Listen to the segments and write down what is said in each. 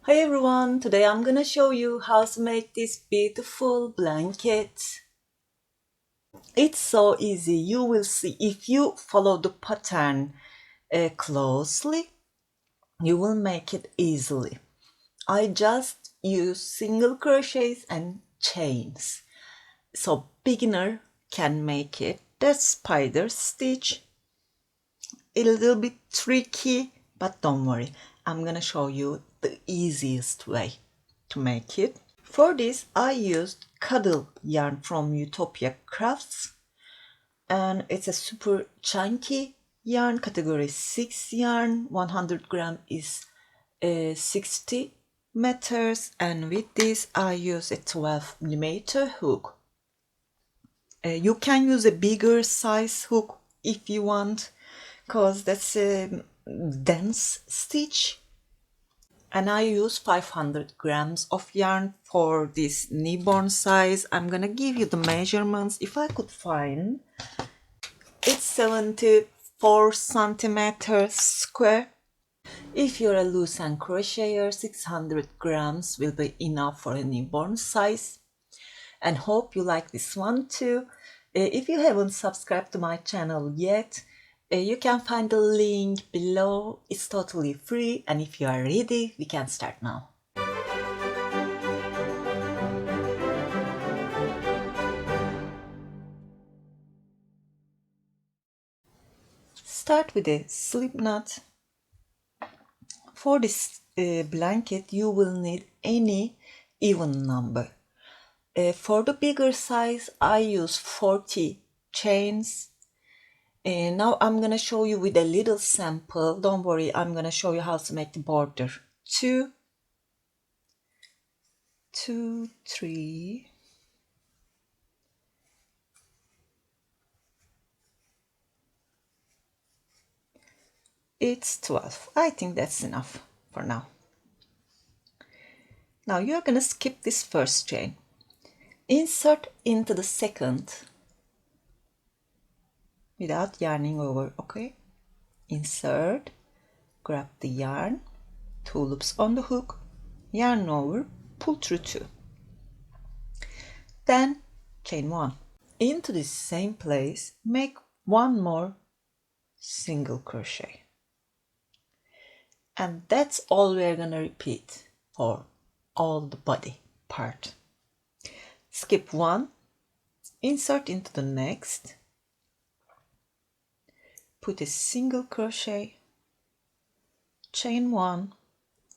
Hi everyone, today I'm gonna show you how to make this beautiful blanket. It's so easy. You will see if you follow the pattern closely, you will make it easily. I just use single crochets and chains, so beginner can make it. The spider stitch a little bit tricky, but don't worry, I'm gonna show you the easiest way to make it. For this I used cuddle yarn from Utopia Crafts, and it's a super chunky yarn, category 6 yarn. 100 gram is 60 meters, and with this I use a 12mm hook. You can use a bigger size hook if you want, because that's a dense stitch. And I use 500 grams of yarn for this newborn size. I'm gonna give you the measurements if I could find. It's 74 centimeters square. If you're a loose and crocheter, 600 grams will be enough for a newborn size. And hope you like this one too. If you haven't subscribed to my channel yet, you can find the link below. It's totally free, and if you are ready, we can start now. Start with a slip knot. For this blanket you will need any even number. For the bigger size I use 40 chains. Now I'm gonna show you with a little sample. Don't worry, I'm gonna show you how to make the border. 2, 2, 3, 12. I think that's enough for now. Now you're gonna skip this first chain. Insert into the second without yarning over, okay? Insert, grab the yarn, 2 loops on the hook, yarn over, pull through 2. Then chain 1. Into the same place, make 1 more single crochet. And that's all we're gonna repeat for all the body part. Skip 1, insert into the next, put a single crochet, chain 1,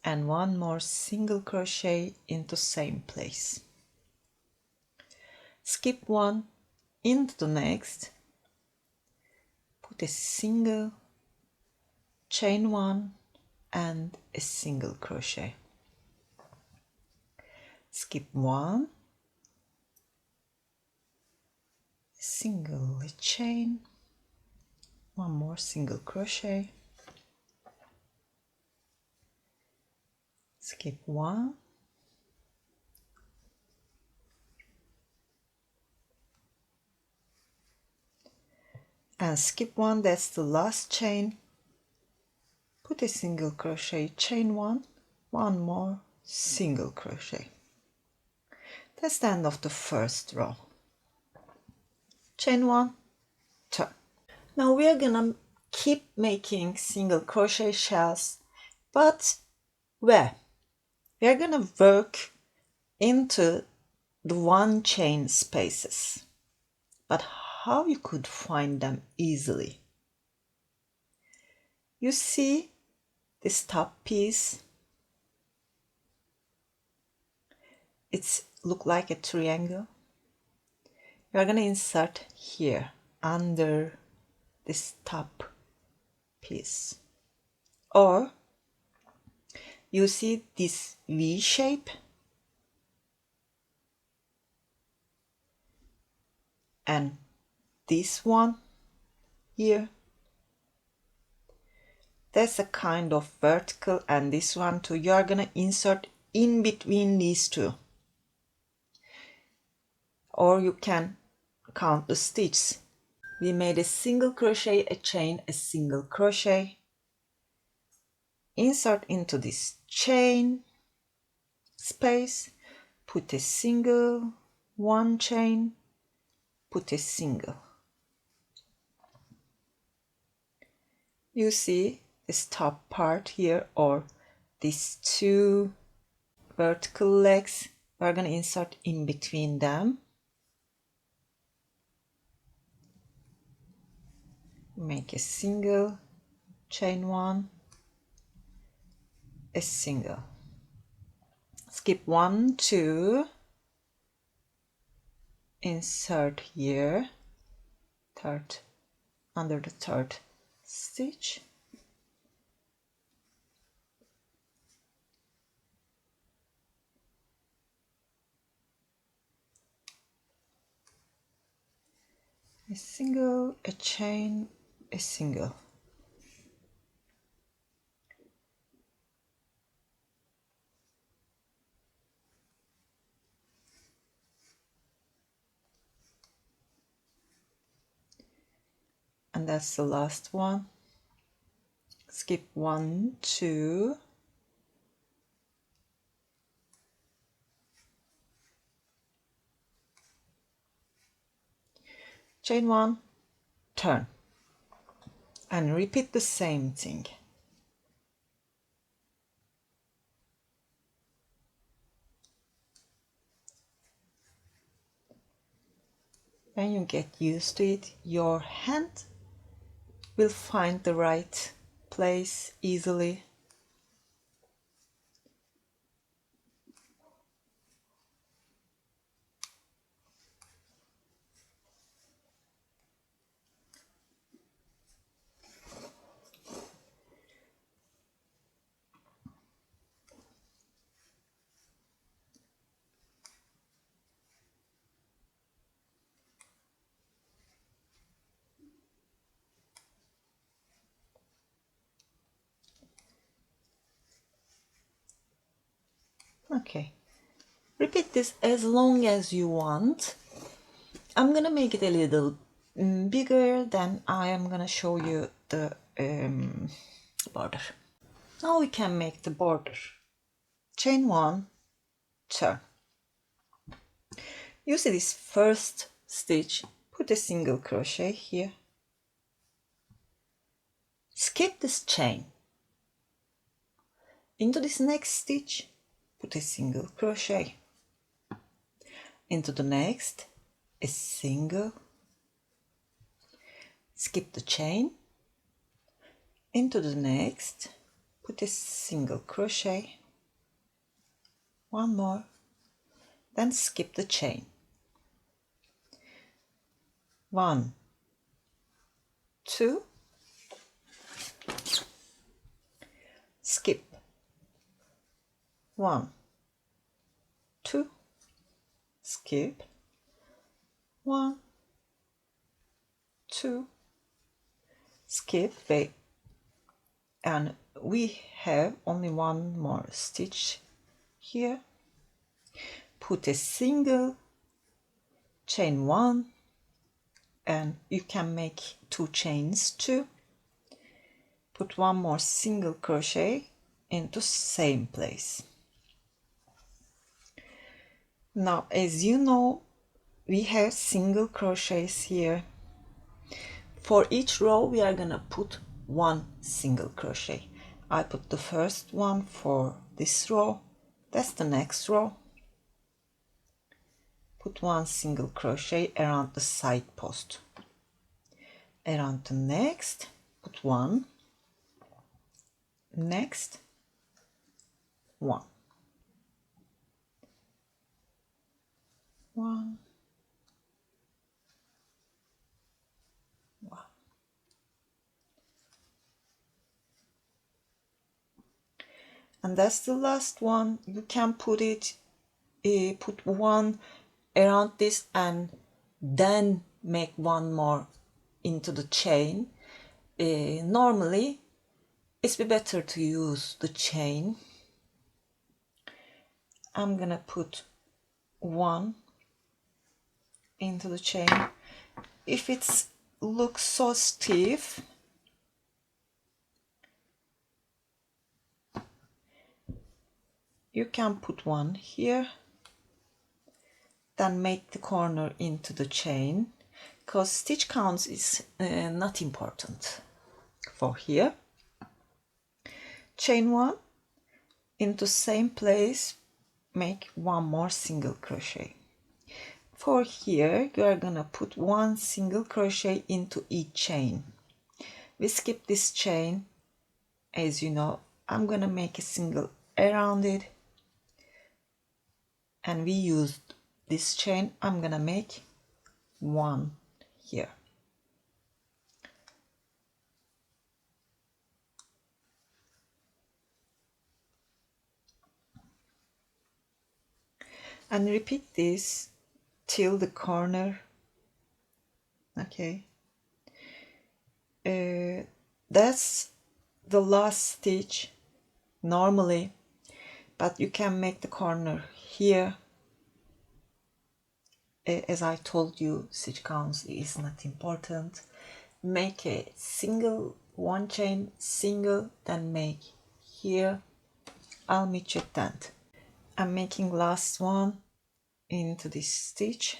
and 1 more single crochet into same place. Skip 1, into the next, put a single, chain 1, and a single crochet. Skip 1, single chain, 1 more single crochet, skip 1, and skip 1, that's the last chain, put a single crochet, chain 1, 1 more single crochet. That's the end of the first row. Chain 1, turn. Now we are gonna keep making single crochet shells, but where? We are gonna work into the 1 chain spaces, but how you could find them easily? You see this top piece? It's look like a triangle. You are gonna insert here under this top piece, or you see this V shape, and this one here, that's a kind of vertical, and this one too. You are gonna insert in between these two, or you can count the stitches. We made a single crochet, a chain, a single crochet, insert into this chain, space, put a single, one chain, put a single. You see this top part here, or these two vertical legs, we're going to insert in between them. Make a single, chain one, a single, skip 1, 2, insert here, third, under the third stitch, a single, a chain, a single. And that's the last one. Skip 1, 2, chain 1, turn, and repeat the same thing. When you get used to it, your hand will find the right place easily. Okay, repeat this as long as you want. I'm gonna make it a little bigger, then I am gonna show you the border. Now we can make the border. Chain 1, turn. You see this first stitch, put a single crochet here, skip this chain, into this next stitch put a single crochet, into the next a single, skip the chain, into the next put a single crochet, one more, then skip the chain, 1, 2, skip, 1, 2, skip, 1, 2, skip, and we have only one more stitch here. Put a single, chain 1, and you can make 2 chains too. Put one more single crochet into same place. Now, as you know, we have single crochets here. For each row we are gonna put 1 single crochet. I put the first one for this row, that's the next row. Put 1 single crochet around the side post. Around the next, put 1, next 1, 1, 1. And that's the last one. You can put it, put 1 around this and then make 1 more into the chain. Normally it's better to use the chain. I'm gonna put 1 into the chain. If it looks so stiff, You can put one here, then make the corner into the chain, because stitch counts is not important for here. Chain one, into same place make one more single crochet. For here you are gonna put one single crochet into each chain. We skip this chain. As you know, I'm gonna make a single around it, and we used this chain. I'm gonna make one here. And repeat this till the corner. Okay, that's the last stitch normally, but you can make the corner here. As I told you, stitch counts is not important. Make a single, one chain, single, then make here. I'll meet you at the end. I'm making last one into this stitch,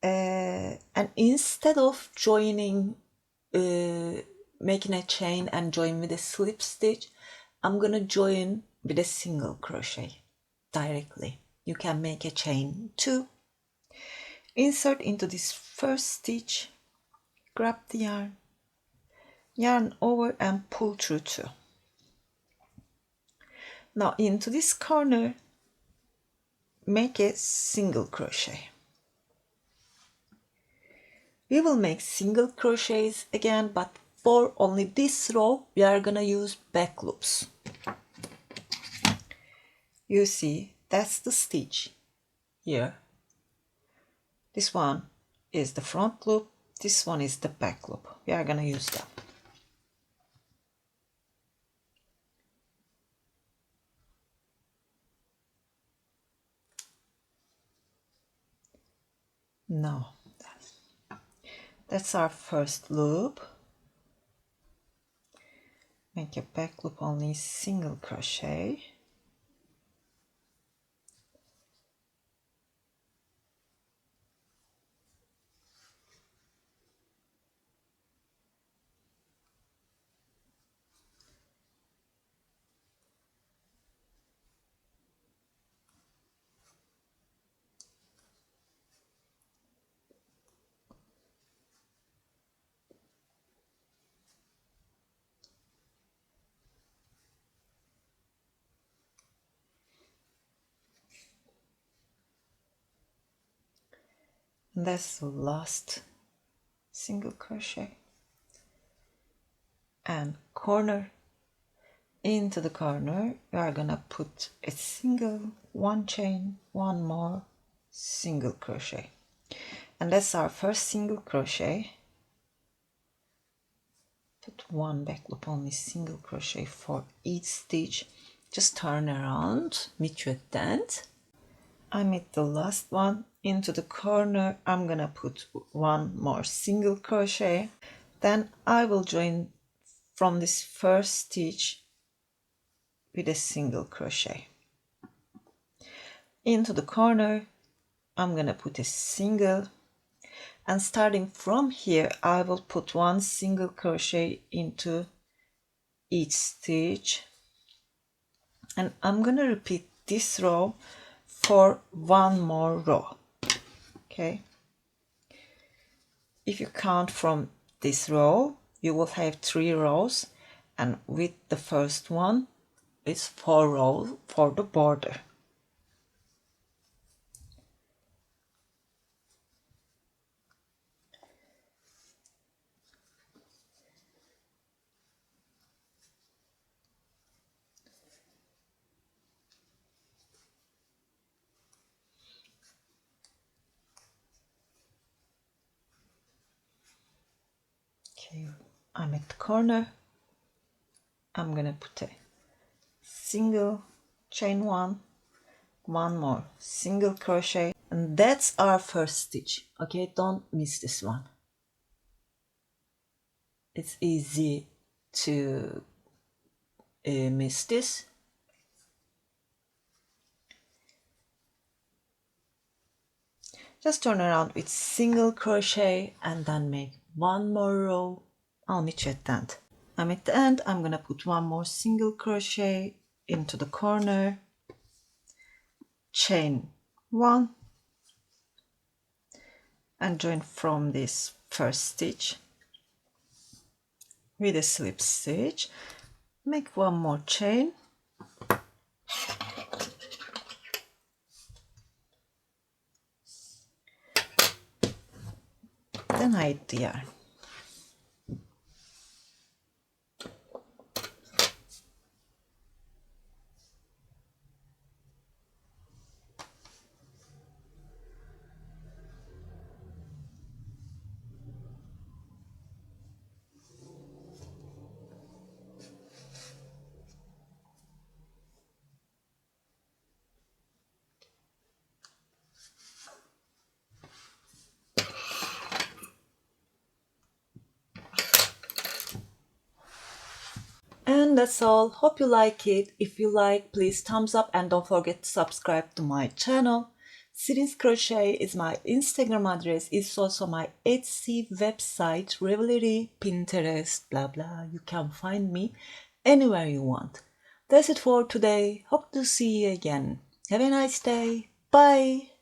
and instead of joining, making a chain and join with a slip stitch, I'm gonna join with a single crochet directly. You can make a chain too. Insert into this first stitch, grab the yarn over and pull through two. Now into this corner, make a single crochet. We will make single crochets again, but for only this row we are gonna use back loops. You see, that's the stitch here. This one is the front loop, this one is the back loop. We are gonna use them. Now that's our first loop. Make a back loop only single crochet. And that's the last single crochet. And corner, into the corner you are gonna put a single, one chain, one more single crochet, and that's our first single crochet. Put one back loop only single crochet for each stitch. Just turn around, meet you at the end. I made the last one. Into the corner I'm gonna put one more single crochet, then I will join from this first stitch with a single crochet. Into the corner I'm gonna put a single, and starting from here I will put one single crochet into each stitch, and I'm gonna repeat this row for one more row. Okay, if you count from this row you will have 3 rows, and with the first one it's 4 rows for the border. Okay, I'm at the corner. I'm gonna put a single, chain one more single crochet, and that's our first stitch. Okay, don't miss this one. It's easy to miss this. Just turn around with single crochet and then make one more row. I'll meet you at the end. I'm at the end. I'm gonna put one more single crochet into the corner, chain one, and join from this first stitch with a slip stitch. Make one more chain, then hide the yarn. And that's all. Hope you like it. If you like, please thumbs up and don't forget to subscribe to my channel. Sirin's Crochet is my Instagram address. It's also my Etsy website, Ravelry, Pinterest, blah blah. You can find me anywhere you want. That's it for today. Hope to see you again. Have a nice day. Bye.